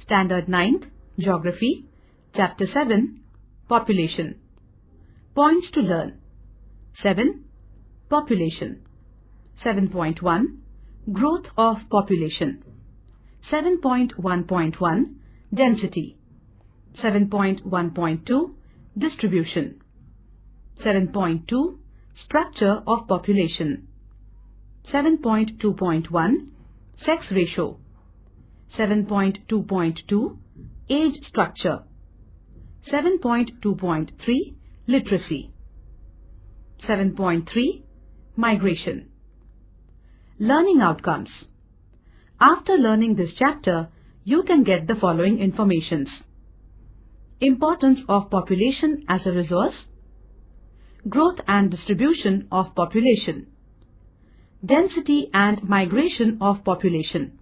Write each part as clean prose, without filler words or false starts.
Standard 9th, Geography, Chapter 7, Population. Points to learn. 7. Population. 7.1 Growth of population. 7.1.1 Density. 7.1.2 Distribution. 7.2 Structure of population. 7.2.1 Sex ratio. 7.2.2 Age structure. 7.2.3 Literacy. 7.3 Migration. Learning outcomes. After learning this chapter, you can get the following informations. Importance of population as a resource. Growth and distribution of population. Density and migration of population.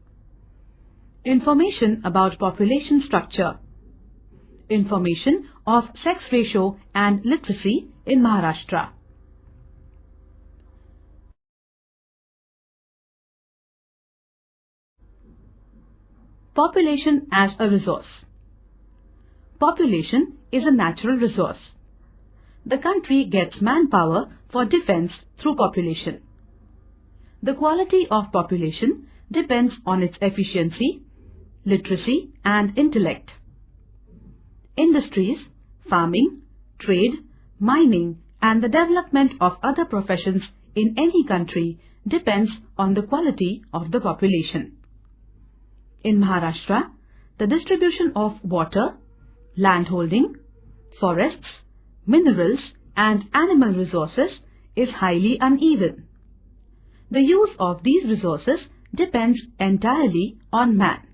Information about population structure. Information of sex ratio and literacy in Maharashtra. Population as a resource. Population is a natural resource. The country gets manpower for defense through population. The quality of population depends on its efficiency, literacy and intellect. Industries, farming, trade, mining and the development of other professions in any country depends on the quality of the population. In Maharashtra, the distribution of water, landholding, forests, minerals and animal resources is highly uneven. The use of these resources depends entirely on man.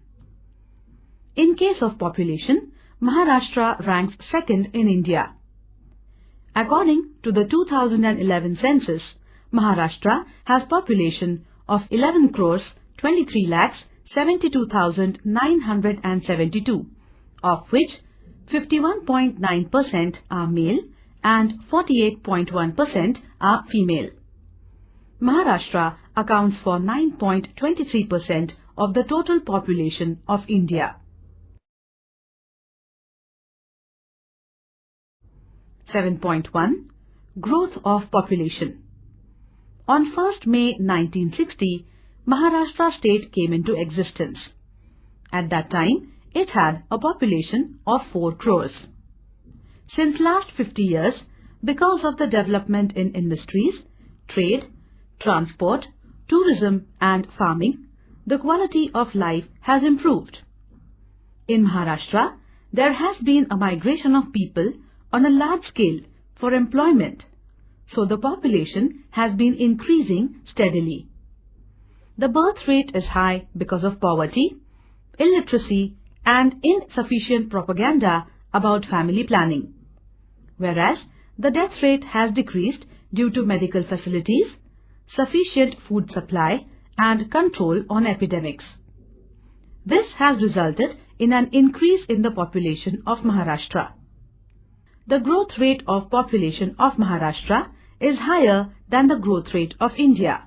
In case of population, Maharashtra ranks second in India. According to the 2011 census, Maharashtra has population of 11 crores 23 lakhs 72,972, of which 51.9% are male and 48.1% are female. Maharashtra accounts for 9.23% of the total population of India. 7.1 Growth of population. On 1st May 1960, Maharashtra state came into existence. At that time, it had a population of 4 crores. Since last 50 years, because of the development in industries, trade, transport, tourism and farming, the quality of life has improved. In Maharashtra, there has been a migration of people on a large scale for employment, so the population has been increasing steadily. The birth rate is high because of poverty, illiteracy and insufficient propaganda about family planning, whereas the death rate has decreased due to medical facilities, sufficient food supply and control on epidemics. This has resulted in an increase in the population of Maharashtra. The growth rate of population of Maharashtra is higher than the growth rate of India.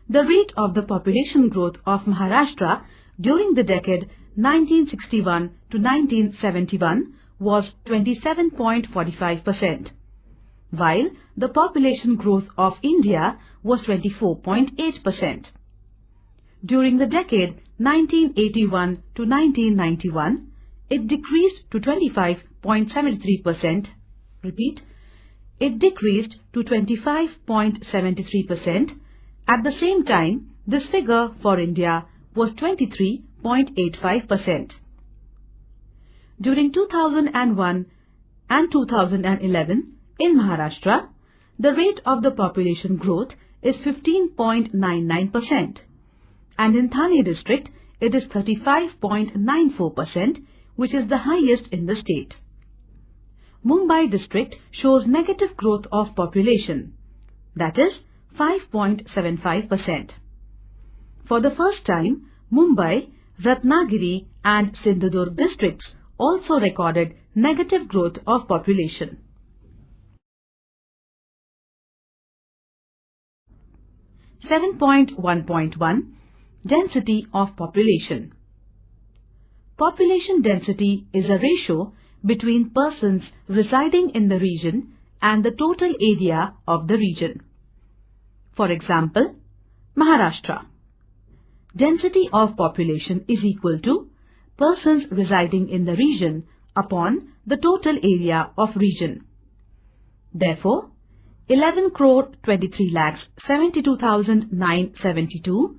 The rate of the population growth of Maharashtra during the decade 1961 to 1971 was 27.45%, while the population growth of India was 24.8%. During the decade 1981 to 1991, it decreased to 25.73%. Repeat, it decreased to 25.73%. At the same time, this figure for India was 23.85%. During 2001 and 2011, in Maharashtra, the rate of the population growth is 15.99%, and in Thane district, it is 35.94%, which is the highest in the state. Mumbai district shows negative growth of population, that is 5.75%. For the first time, Mumbai, Ratnagiri and Sindhudurg districts also recorded negative growth of population. 7.1.1 Density of population. Population density is a ratio between persons residing in the region and the total area of the region. For example, Maharashtra. Density of population is equal to persons residing in the region upon the total area of region. Therefore, 11,23,72,972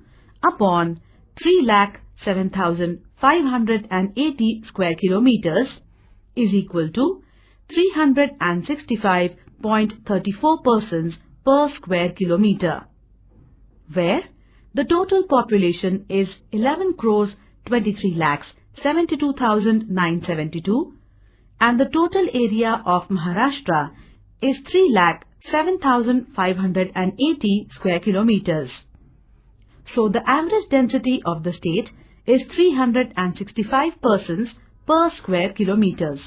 upon 3,07,580 square kilometers is equal to 365.34 persons per square kilometer, where the total population is 11,23,72,972 and the total area of Maharashtra is 3,07,580 square kilometers. So the average density of the state is 365 persons per square kilometers.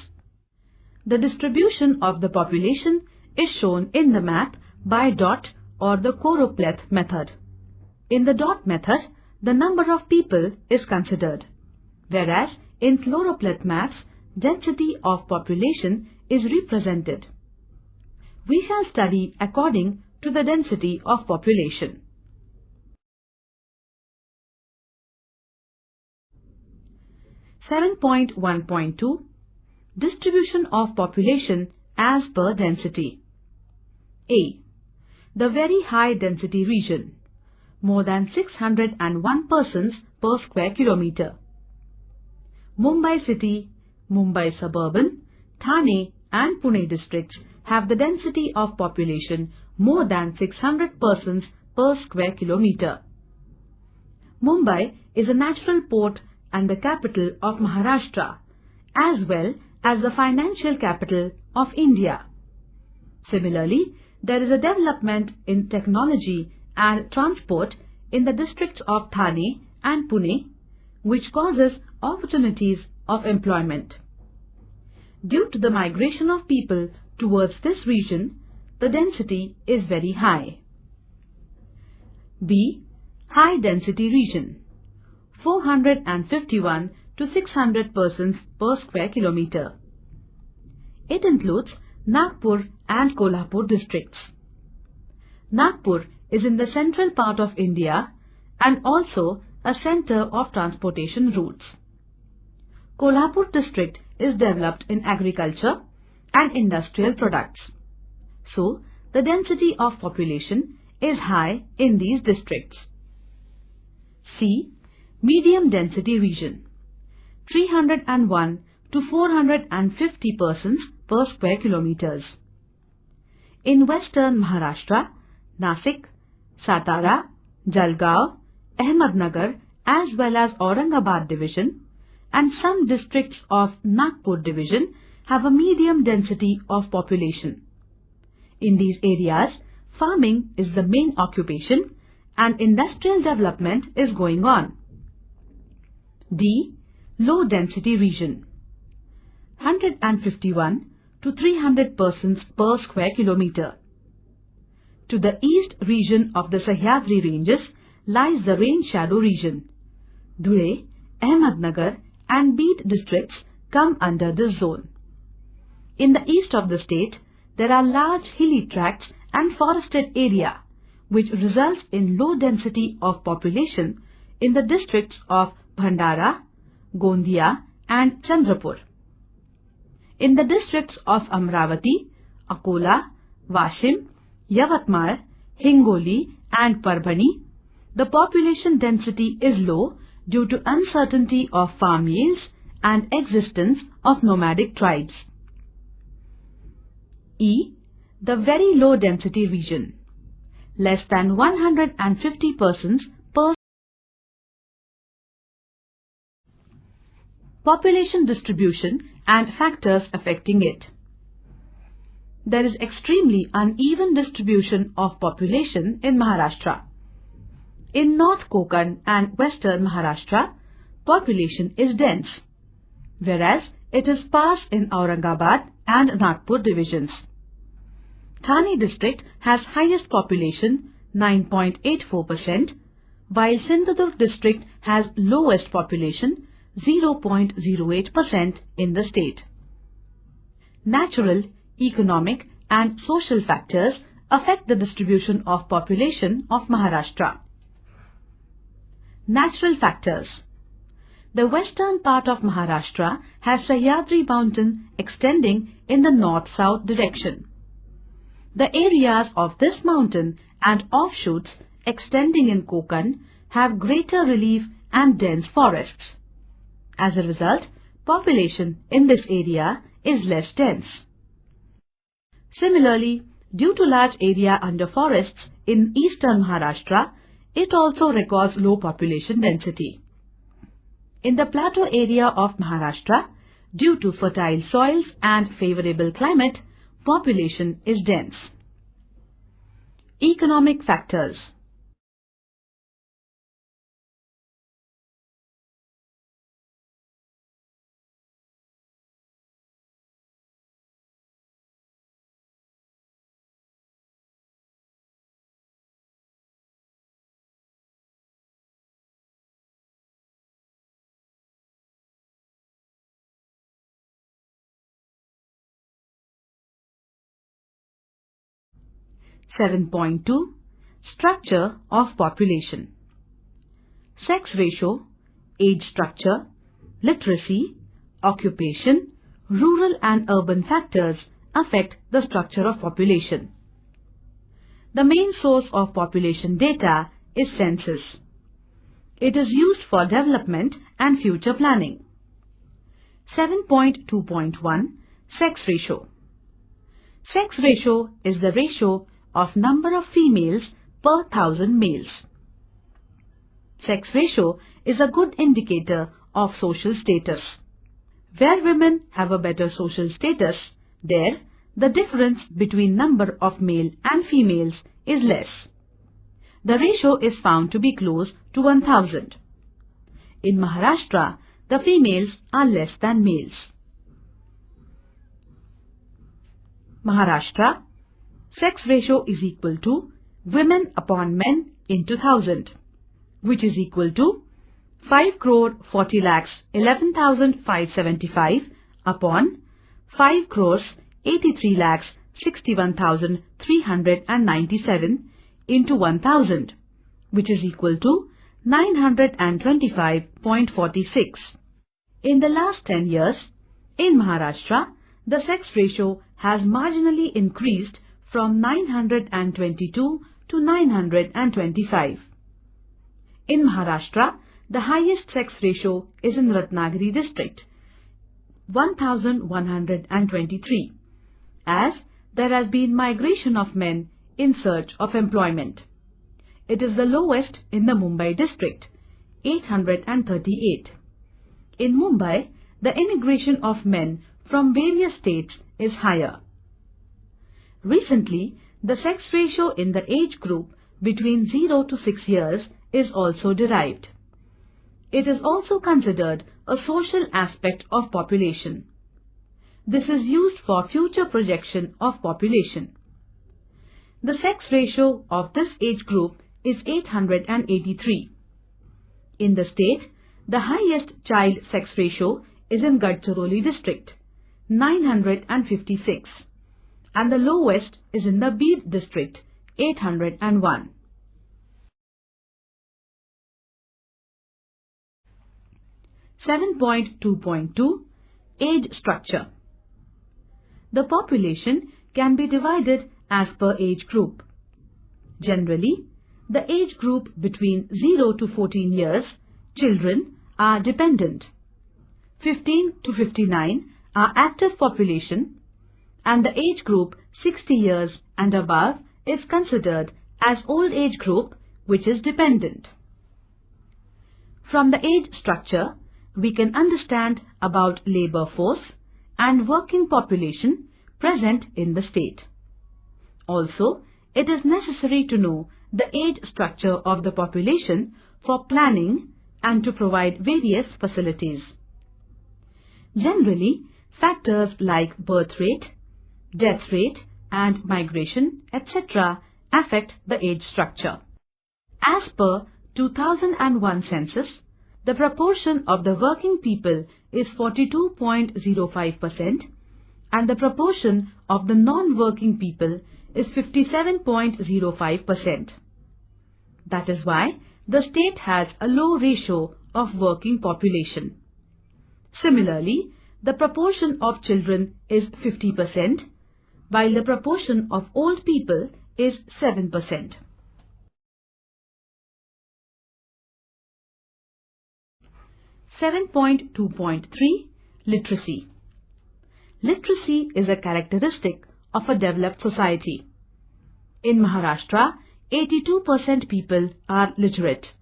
The distribution of the population is shown in the map by dot or the choropleth method. In the dot method, the number of people is considered, whereas in choropleth maps, density of population is represented. We shall study according to the density of population. (7.1.2) Distribution of population as per density. A. The very high density region, more than 601 persons per square kilometer. Mumbai city, Mumbai suburban, Thane and Pune districts have the density of population more than 600 persons per square kilometer. Mumbai is a natural port and the capital of Maharashtra, as well as the financial capital of India. Similarly, there is a development in technology and transport in the districts of Thane and Pune, which causes opportunities of employment. Due to the migration of people towards this region, the density is very high. B. High density region, 451 to 600 persons per square kilometer. It includes Nagpur and Kolhapur districts. Nagpur is in the central part of India and also a center of transportation routes. Kolhapur district is developed in agriculture and industrial products. So, the density of population is high in these districts. C. Medium density region, 301 to 450 persons per square kilometers. In western Maharashtra, Nasik, Satara, Jalgaon, Ahmednagar as well as Aurangabad division and some districts of Nagpur division have a medium density of population. In these areas, farming is the main occupation and industrial development is going on. D. Low density region, 151 to 300 persons per square kilometer. To the east region of the Sahyadri ranges lies the rain shadow region. Dhule, Ahmednagar and Beed districts come under this zone. In the east of the state, there are large hilly tracts and forested area, which results in low density of population in the districts of Bhandara, Gondia and Chandrapur. In the districts of Amravati, Akola, Washim, Yavatmal, Hingoli and Parbhani, the population density is low due to uncertainty of farm yields and existence of nomadic tribes. E. The very low density region, less than 150 persons per. Population distribution and factors affecting it. There is extremely uneven distribution of population in Maharashtra. In North Konkan and Western Maharashtra, population is dense, whereas it is sparse in Aurangabad and Nagpur divisions. Thane district has highest population 9.84%, while Sindhudurg district has lowest population 0.08% in the state. Natural, economic and social factors affect the distribution of population of Maharashtra. Natural factors. The western part of Maharashtra has Sahyadri mountain extending in the north-south direction. The areas of this mountain and offshoots extending in Konkan have greater relief and dense forests. As a result, population in this area is less dense. Similarly, due to large area under forests in eastern Maharashtra, it also records low population density. In the plateau area of Maharashtra, due to fertile soils and favorable climate, population is dense. Economic factors. (7.2) Structure of population. Sex ratio, age structure, literacy, occupation, rural and urban factors affect the structure of population. The main source of population data is census. It is used for development and future planning. 7.2.1 Sex ratio. Sex ratio is the ratio of number of females per 1000 males. Sex ratio is a good indicator of social status. Where women have a better social status, there the difference between number of male and females is less. The ratio is found to be close to 1000. In Maharashtra, the females are less than males. Maharashtra, sex ratio is equal to women upon men into 1000, which is equal to 5,40,11,575 upon 5,83,61,397 into 1000, which is equal to 925.46. In the last 10 years, in Maharashtra, the sex ratio has marginally increased from 922 to 925. In Maharashtra, the highest sex ratio is in Ratnagiri district, 1123, as there has been migration of men in search of employment. It is the lowest in the Mumbai district, 838. In Mumbai, the immigration of men from various states is higher. Recently, the sex ratio in the age group between 0 to 6 years is also derived. It is also considered a social aspect of population. This is used for future projection of population. The sex ratio of this age group is 883. In the state, the highest child sex ratio is in Gadchiroli district, 956, and the lowest is in the Beed district, 801. (7.2.2) Age structure. The population can be divided as per age group. Generally, the age group between 0 to 14 years, children, are dependent. 15 to 59 are active population, and the age group 60 years and above is considered as old age group, which is dependent. From the age structure, we can understand about labor force and working population present in the state. Also, it is necessary to know the age structure of the population for planning and to provide various facilities. Generally, factors like birth rate, death rate, and migration, etc. affect the age structure. As per 2001 census, the proportion of the working people is 42.05% and the proportion of the non-working people is 57.05%. That is why the state has a low ratio of working population. Similarly, the proportion of children is 50%, while the proportion of old people is 7%. (7.2.3) Literacy. Literacy is a characteristic of a developed society. In Maharashtra, 82% people are literate.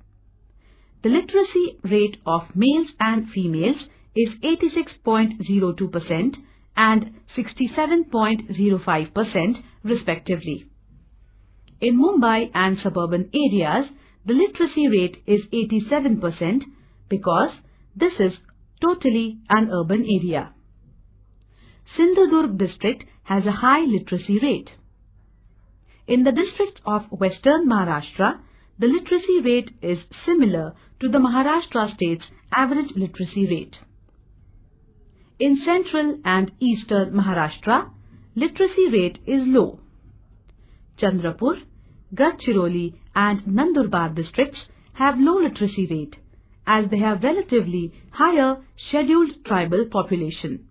The literacy rate of males and females is 86.02% and 67.05% respectively. In Mumbai and suburban areas, the literacy rate is 87% because this is totally an urban area. Sindhudurg district has a high literacy rate. In the districts of Western Maharashtra, the literacy rate is similar to the Maharashtra state's average literacy rate. In Central and Eastern Maharashtra, literacy rate is low. Chandrapur, Gadchiroli and Nandurbar districts have low literacy rate as they have relatively higher scheduled tribal population.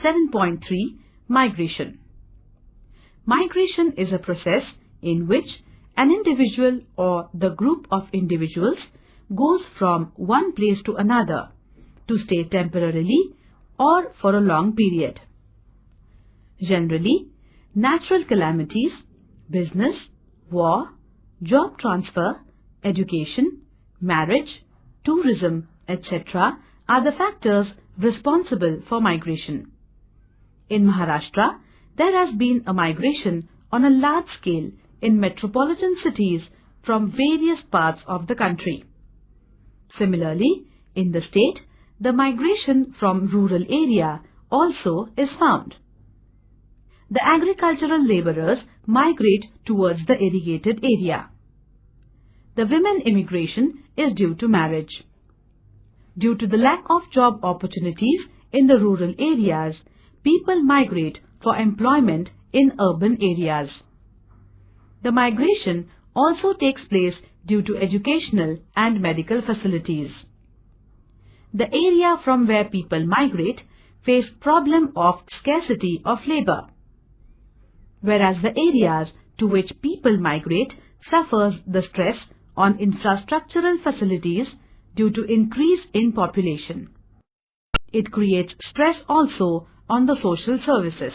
(7.3) Migration. Migration is a process in which an individual or the group of individuals goes from one place to another to stay temporarily or for a long period. Generally, natural calamities, business, war, job transfer, education, marriage, tourism, etc. are the factors responsible for migration. In Maharashtra, there has been a migration on a large scale in metropolitan cities from various parts of the country. Similarly, in the state, the migration from rural area also is found. The agricultural laborers migrate towards the irrigated area. The women immigration is due to marriage. Due to the lack of job opportunities in the rural areas, people migrate for employment in urban areas. The migration also takes place due to educational and medical facilities. The area from where people migrate face problem of scarcity of labor, whereas the areas to which people migrate suffers the stress on infrastructural facilities due to increase in population. It creates stress also on the social services.